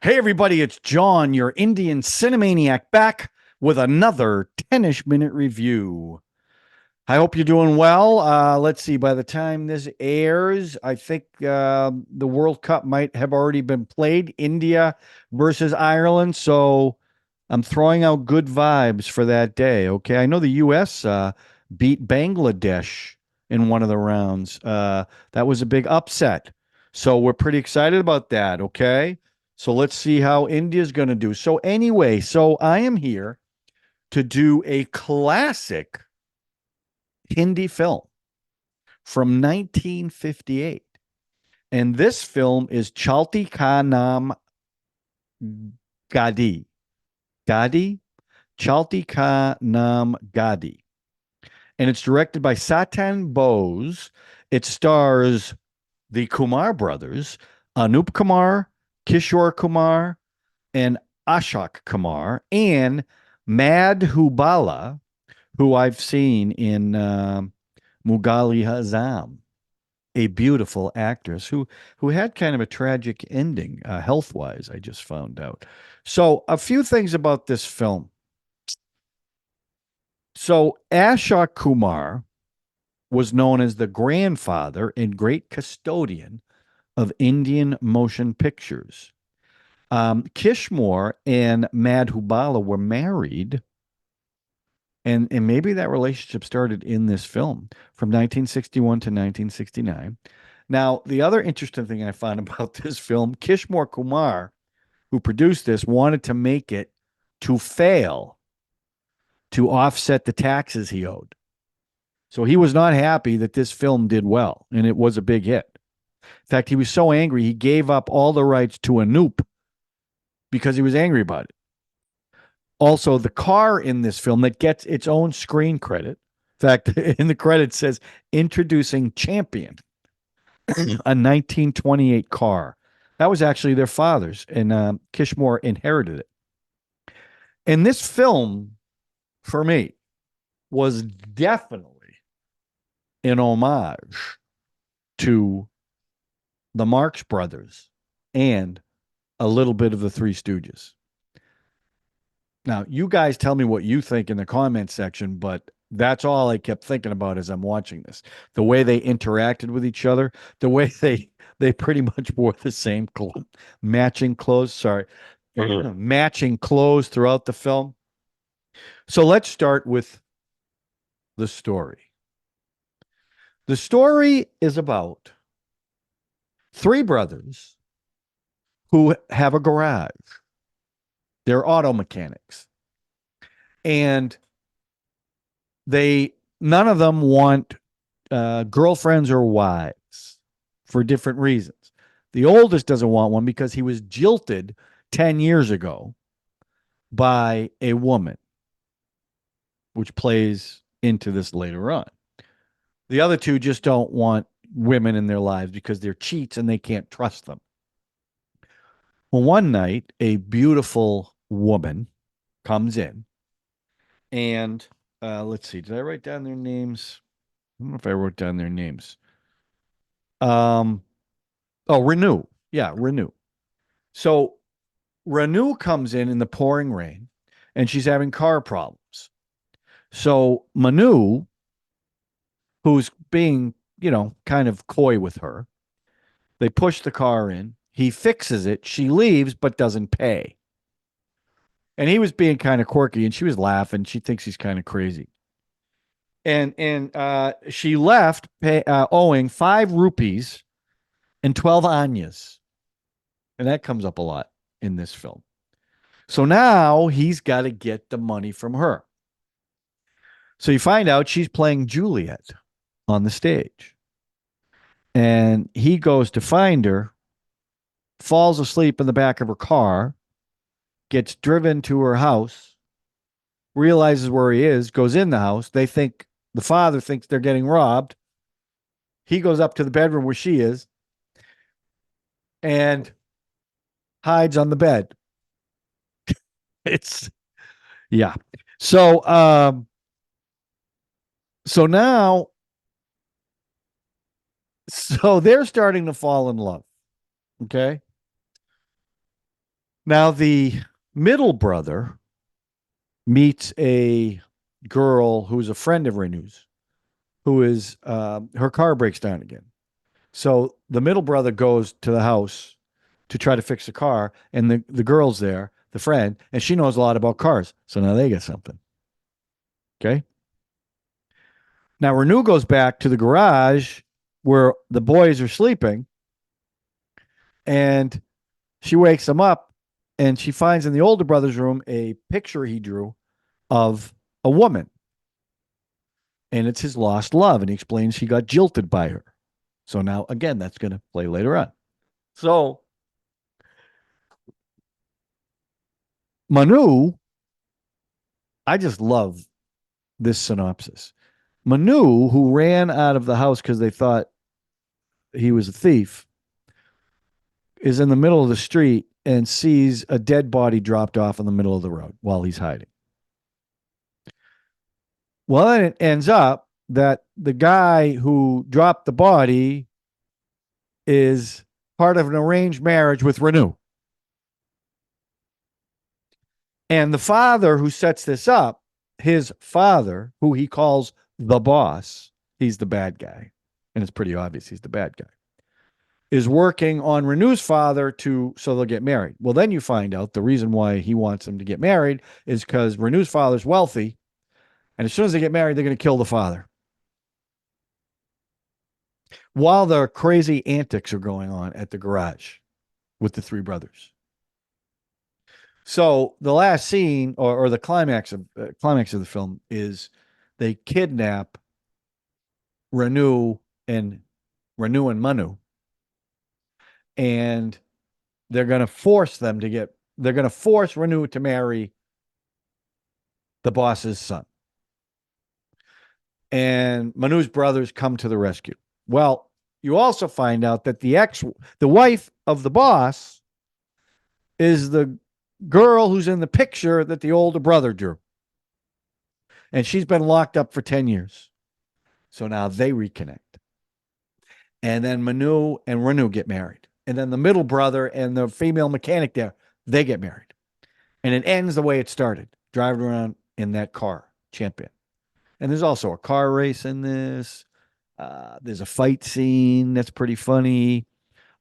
Hey, everybody, it's John, your Indian Cine-MANIAC, back with another 10ish-minute review. I hope you're doing well. Let's see, by the time this airs, I think the World Cup might have already been played, India versus Ireland. So I'm throwing out good vibes for that day, okay? I know the U.S. Beat Bangladesh in one of the rounds. That was a big upset. So we're pretty excited about that, okay? So let's see how India's going to do. So anyway, so I am here to do a classic Hindi film from 1958. And this film is Chalti Ka Naam Gaadi. Gaadi? Chalti Ka Naam Gaadi. And it's directed by Satyen Bose. It stars the Kumar brothers, Anoop Kumar, Kishore Kumar, and Ashok Kumar, and Madhubala, who I've seen in Mughal-E-Azam, a beautiful actress who had kind of a tragic ending, health-wise, I just found out. So a few things about this film. So Ashok Kumar was known as the grandfather and great custodian of Indian motion pictures. Kishmore and Madhubala were married, and maybe that relationship started in this film from 1961 to 1969. Now, the other interesting thing I found about this film, Kishmore Kumar, who produced this, wanted to make it to fail to offset the taxes he owed. So he was not happy that this film did well, and it was a big hit. In fact, he was so angry, he gave up all the rights to Anoop because he was angry about it. Also, the car in this film that gets its own screen credit. In fact, in the credit says introducing Champion, a 1928 car. That was actually their father's, and Kishmore inherited it. And this film, for me, was definitely an homage to the Marx Brothers and a little bit of the Three Stooges. Now, you guys tell me what you think in the comment section, but that's all I kept thinking about as I'm watching this. The way they interacted with each other, the way they pretty much wore the same matching clothes, sorry, matching clothes throughout the film. So let's start with the story. The story is about three brothers who have a garage. They're auto mechanics. And none of them want girlfriends or wives for different reasons. The oldest doesn't want one because he was jilted 10 years ago by a woman, which plays into this later on. The other two just don't want women in their lives because they're cheats and they can't trust them. Well, one night, a beautiful woman comes in, and let's see, did I write down their names? I don't know if I wrote down their names. Oh, Renu. Yeah, Renu. So Renu comes in the pouring rain, and she's having car problems. So Manu, who's being, kind of coy with her, they push the car in. He fixes it. She leaves, but doesn't pay. And he was being kind of quirky, and she was laughing. She thinks he's kind of crazy. And she left owing 5 rupees and 12 anyas. And that comes up a lot in this film. So now he's got to get the money from her. So you find out she's playing Juliet on the stage. And he goes to find her, falls asleep in the back of her car, gets driven to her house, realizes where he is, goes in the house. The father thinks they're getting robbed. He goes up to the bedroom where she is and hides on the bed. Yeah. So now they're starting to fall in love. Okay. Now, the middle brother meets a girl who's a friend of Renu's, who is her car breaks down again. So the middle brother goes to the house to try to fix the car, and the girl's there, the friend, and she knows a lot about cars. So now they get something. Okay. Now Renu goes back to the garage where the boys are sleeping, and she wakes them up, and she finds in the older brother's room a picture he drew of a woman, and it's his lost love, and he explains he got jilted by her. So now again, that's going to play later on. So Manu, I just love this synopsis. Manu, who ran out of the house because they thought he was a thief, is in the middle of the street and sees a dead body dropped off in the middle of the road while he's hiding. Well, then it ends up that the guy who dropped the body is part of an arranged marriage with Renu. And the father who sets this up, his father, who he calls the boss, he's the bad guy. And it's pretty obvious he's the bad guy, is working on Renu's father so they'll get married. Well, then you find out the reason why he wants them to get married is because Renu's father's wealthy. And as soon as they get married, they're going to kill the father. While the crazy antics are going on at the garage with the three brothers. So the last scene or the climax of the film is they kidnap Renu and Manu, and they're going to force Renu to marry the boss's son. And Manu's brothers come to the rescue. Well, you also find out that the wife of the boss is the girl who's in the picture that the older brother drew. And she's been locked up for 10 years. So now they reconnect. And then Manu and Renu get married. And then the middle brother and the female mechanic there, they get married. And it ends the way it started, driving around in that car, Champion. And there's also a car race in this. There's a fight scene that's pretty funny.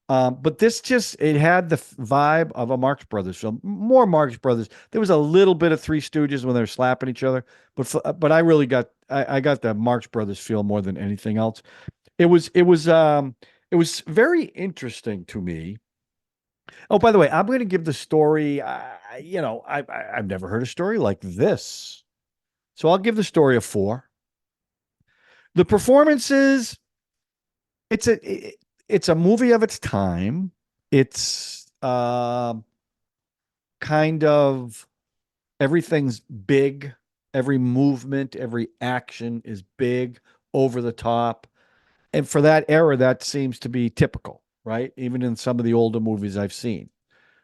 But it had the vibe of a Marx Brothers film, more Marx Brothers. There was a little bit of Three Stooges when they were slapping each other, but I really got the Marx Brothers feel more than anything else. It was very interesting to me. Oh, by the way, I'm going to give the story. I've never heard a story like this, so I'll give the story a 4. The performances, it's a movie of its time. It's kind of everything's big. Every movement, every action is big, over the top. And for that era, that seems to be typical, right? Even in some of the older movies I've seen.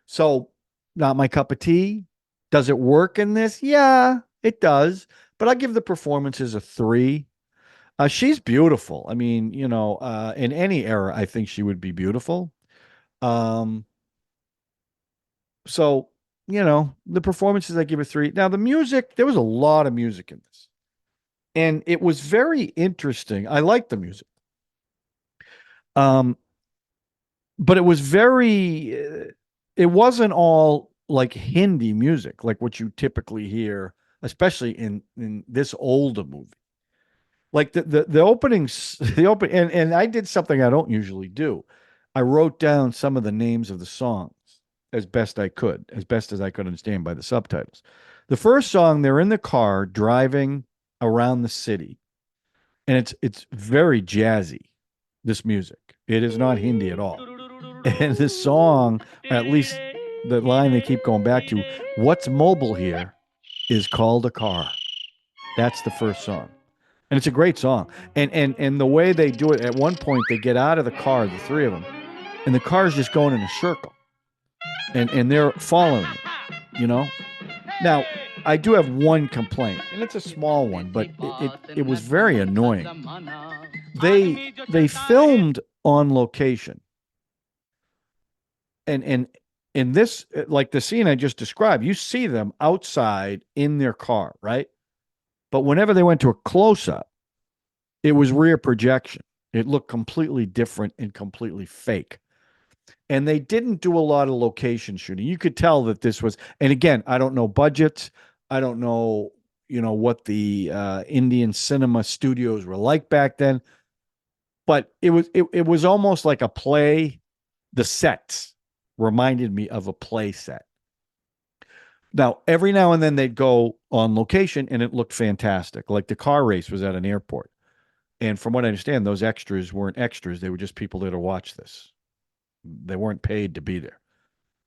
So, not my cup of tea. Does it work in this? Yeah, it does. But I give the performances a 3. She's beautiful. I mean, in any era, I think she would be beautiful. So, the performances, I give a 3. Now, the music, there was a lot of music in this. And it was very interesting. I liked the music. But it was it wasn't all like Hindi music, like what you typically hear, especially in this older movie. Like the openings, and I did something I don't usually do. I wrote down some of the names of the songs as best as I could understand by the subtitles. The first song, they're in the car driving around the city, and it's very jazzy, this music. It is not Hindi at all. And this song, at least the line they keep going back to, what's mobile here is called a car. That's the first song. And it's a great song. And the way they do it, at one point they get out of the car, the three of them, and the car's just going in a circle. And they're following it, Now, I do have one complaint, and it's a small one, but it was very annoying. They filmed on location. And in this, like the scene I just described, you see them outside in their car, right? But whenever they went to a close up, it was rear projection. It looked completely different and completely fake. And they didn't do a lot of location shooting. You could tell that this was, and again, I don't know budgets. I don't know, what the Indian cinema studios were like back then, but it was almost like a play. The sets reminded me of a play set. Now, every now and then they'd go on location and it looked fantastic. Like the car race was at an airport. And from what I understand, those extras weren't extras. They were just people there to watch this. They weren't paid to be there.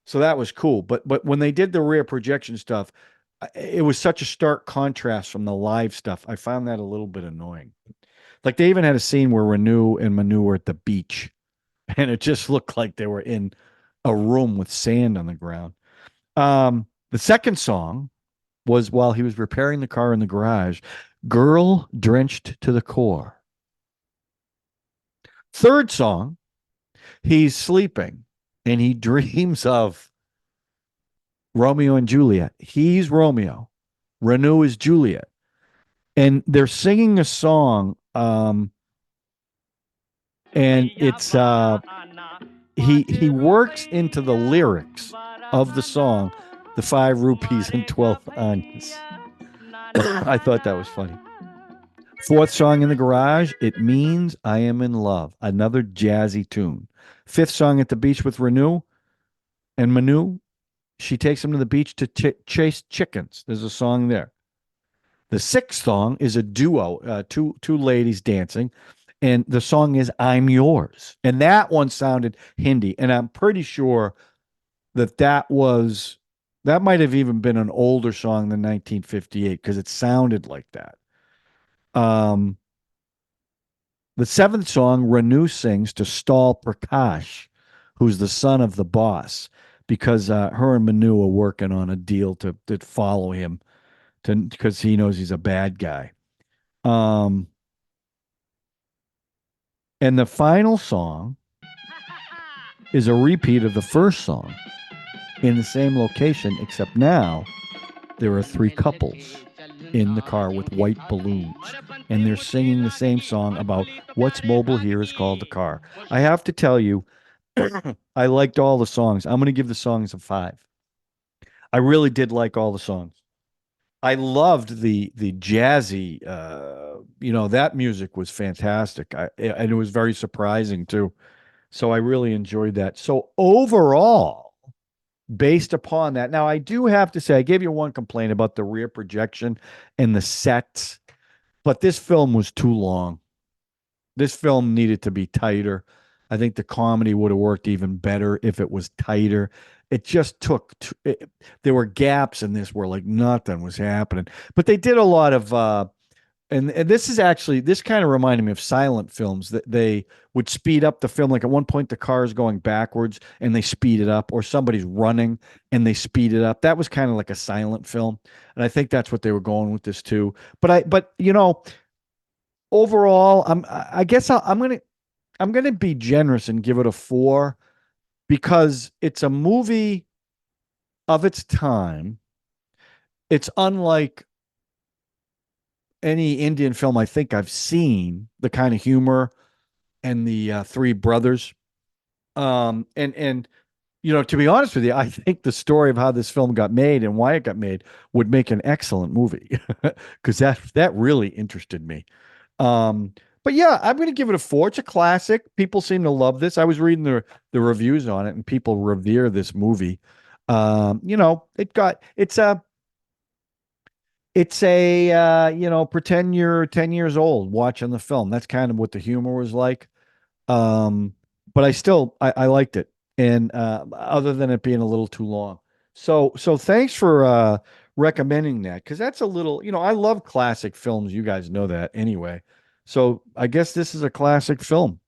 So that was cool. But when they did the rear projection stuff, it was such a stark contrast from the live stuff. I found that a little bit annoying. Like they even had a scene where Renu and Manu were at the beach, and it just looked like they were in a room with sand on the ground. The second song was while he was repairing the car in the garage, Girl Drenched to the Core. Third song, he's sleeping and he dreams of Romeo and Juliet. He's Romeo. Renu is Juliet. And they're singing a song. And it's he works into the lyrics of the song, the 5 rupees and 12 onions. I thought that was funny. Fourth song in the garage, It Means I Am in Love, another jazzy tune. Fifth song at the beach with Renu and Manu. She takes him to the beach to chase chickens. There's a song there. The sixth song is a duo, two ladies dancing, and the song is I'm Yours. And that one sounded Hindi, and I'm pretty sure that might have even been an older song than 1958 because it sounded like that. Um, the seventh song, Renu sings to stall Prakash, who's the son of the boss, because her and Manu are working on a deal to follow him because he knows he's a bad guy. Um, and the final song is a repeat of the first song in the same location, except now there are three couples in the car with white balloons, and they're singing the same song about what's mobile here is called the car. I have to tell you, I liked all the songs. I'm going to give the songs a 5. I really did like all the songs. I loved the jazzy, that music was fantastic. And it was very surprising too. So I really enjoyed that. So overall, based upon that, now I do have to say, I gave you one complaint about the rear projection and the sets, but this film was too long. This film needed to be tighter. I think the comedy would have worked even better if it was tighter. It just took, there were gaps in this where like nothing was happening. But they did a lot of, and this kind of reminded me of silent films that they would speed up the film. Like at one point, the car is going backwards and they speed it up, or somebody's running and they speed it up. That was kind of like a silent film. And I think that's what they were going with this too. But overall, I guess I'm gonna be generous and give it a 4 because it's a movie of its time. It's unlike any Indian film I think I've seen, the kind of humor and the three brothers. And to be honest with you, I think the story of how this film got made and why it got made would make an excellent movie because that really interested me. Um, but yeah, I'm going to give it a 4. It's a classic. People seem to love this. I was reading the reviews on it, and people revere this movie. It's a pretend you're 10 years old watching the film. That's kind of what the humor was like. Um, but I liked it. And other than it being a little too long. So thanks for recommending that because that's a little, I love classic films. You guys know that anyway. So I guess this is a classic film.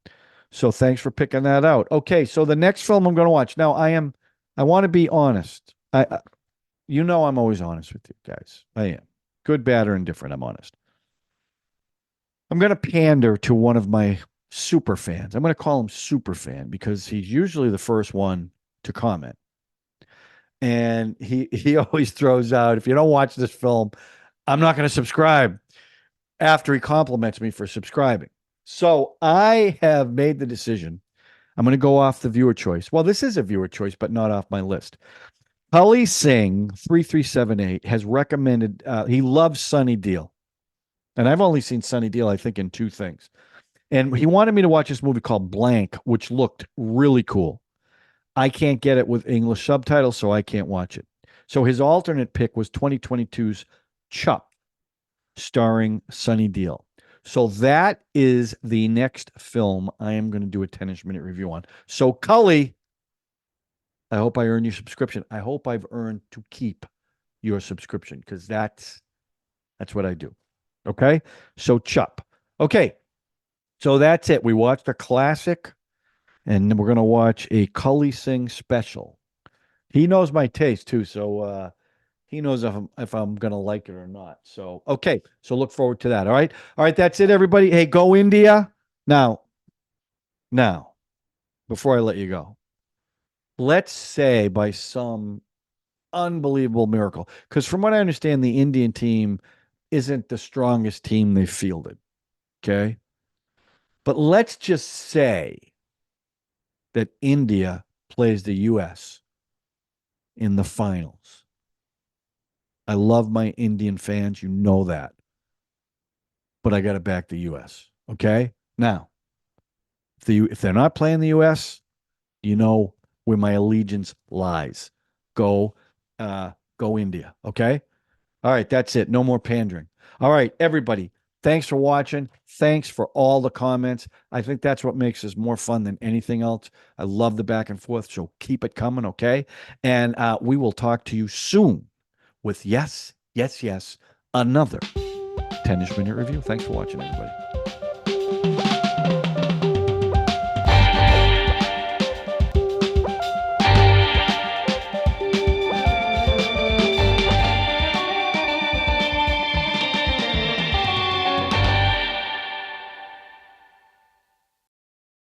So thanks for picking that out. Okay, so the next film I'm going to watch. Now I want to be honest. I'm always honest with you guys. I am. Good, bad, or indifferent. I'm honest. I'm going to pander to one of my super fans. I'm going to call him super fan because he's usually the first one to comment. And he always throws out, if you don't watch this film, I'm not going to subscribe, after he compliments me for subscribing. So I have made the decision. I'm going to go off the viewer choice. Well, this is a viewer choice, but not off my list. Tully Singh 3378 has recommended. He loves Sunny Deal, and I've only seen Sunny Deal, I think, in two things. And he wanted me to watch this movie called Blank, which looked really cool. I can't get it with English subtitles, so I can't watch it. So his alternate pick was 2022's Chup, starring Sunny Deal. So that is the next film I am going to do a 10ish minute review on. So Cully, I hope I earn your subscription. I hope I've earned to keep your subscription, because that's what I do. Okay. So Chup. Okay. So that's it. We watched a classic, and we're going to watch a Cully Singh special. He knows my taste too, so he knows if I'm going to like it or not. So okay, so look forward to that. All right, that's it, everybody. Hey, go India. Now, before I let you go, let's say by some unbelievable miracle, because from what I understand, the Indian team isn't the strongest team they fielded. Okay, but let's just say that India plays the U.S. in the finals. I love my Indian fans. You know that. But I got to back the U.S. Okay? Now, if they're not playing the U.S., you know where my allegiance lies. Go, go India. Okay? All right, that's it. No more pandering. All right, everybody. Thanks for watching. Thanks for all the comments. I think that's what makes this more fun than anything else. I love the back and forth, so keep it coming, okay? And we will talk to you soon with yes, yes, yes, another 10ish minute review. Thanks for watching, everybody.